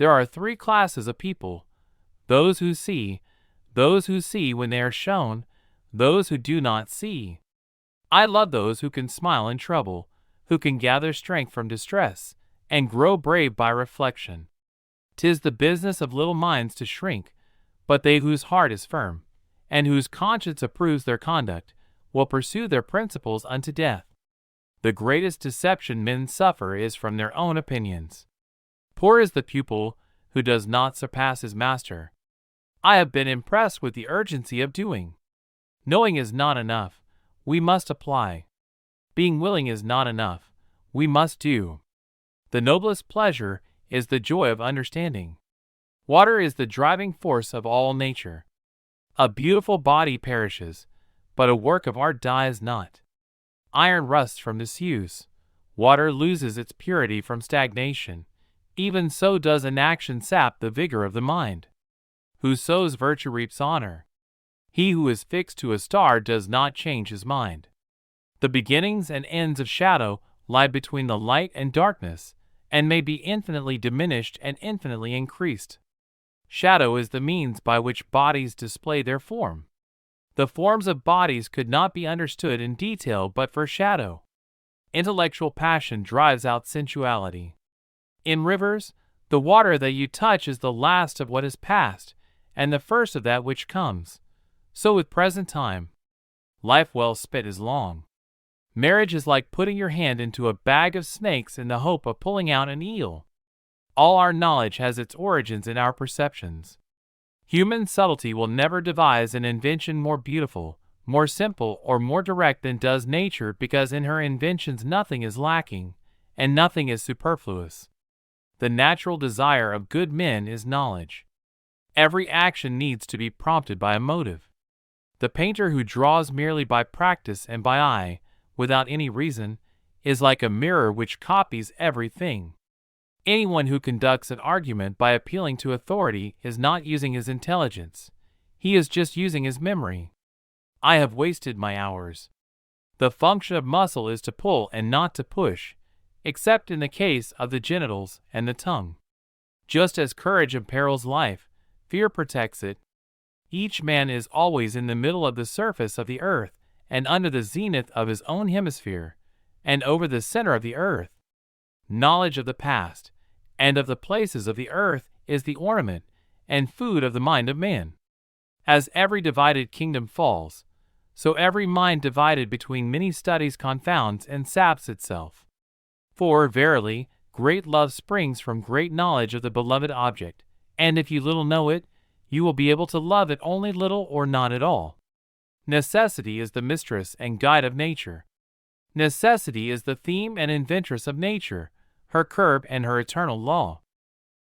There are three classes of people: those who see when they are shown, those who do not see. I love those who can smile in trouble, who can gather strength from distress, and grow brave by reflection. 'Tis the business of little minds to shrink, but they whose heart is firm, and whose conscience approves their conduct, will pursue their principles unto death. The greatest deception men suffer is from their own opinions. Poor is the pupil who does not surpass his master. I have been impressed with the urgency of doing. Knowing is not enough, we must apply. Being willing is not enough, we must do. The noblest pleasure is the joy of understanding. Water is the driving force of all nature. A beautiful body perishes, but a work of art dies not. Iron rusts from disuse. Water loses its purity from stagnation. Even so does inaction sap the vigor of the mind. Who sows virtue reaps honor. He who is fixed to a star does not change his mind. The beginnings and ends of shadow lie between the light and darkness, and may be infinitely diminished and infinitely increased. Shadow is the means by which bodies display their form. The forms of bodies could not be understood in detail but for shadow. Intellectual passion drives out sensuality. In rivers, the water that you touch is the last of what is past, and the first of that which comes. So with present time. Life well spent is long. Marriage is like putting your hand into a bag of snakes in the hope of pulling out an eel. All our knowledge has its origins in our perceptions. Human subtlety will never devise an invention more beautiful, more simple, or more direct than does nature, because in her inventions nothing is lacking, and nothing is superfluous. The natural desire of good men is knowledge. Every action needs to be prompted by a motive. The painter who draws merely by practice and by eye, without any reason, is like a mirror which copies everything. Anyone who conducts an argument by appealing to authority is not using his intelligence. He is just using his memory. I have wasted my hours. The function of muscle is to pull and not to push, except in the case of the genitals and the tongue. Just as courage imperils life, fear protects it. Each man is always in the middle of the surface of the earth, and under the zenith of his own hemisphere, and over the center of the earth. Knowledge of the past, and of the places of the earth, is the ornament and food of the mind of man. As every divided kingdom falls, so every mind divided between many studies confounds and saps itself. For, verily, great love springs from great knowledge of the beloved object, and if you little know it, you will be able to love it only little or not at all. Necessity is the mistress and guide of nature. Necessity is the theme and inventress of nature, her curb and her eternal law.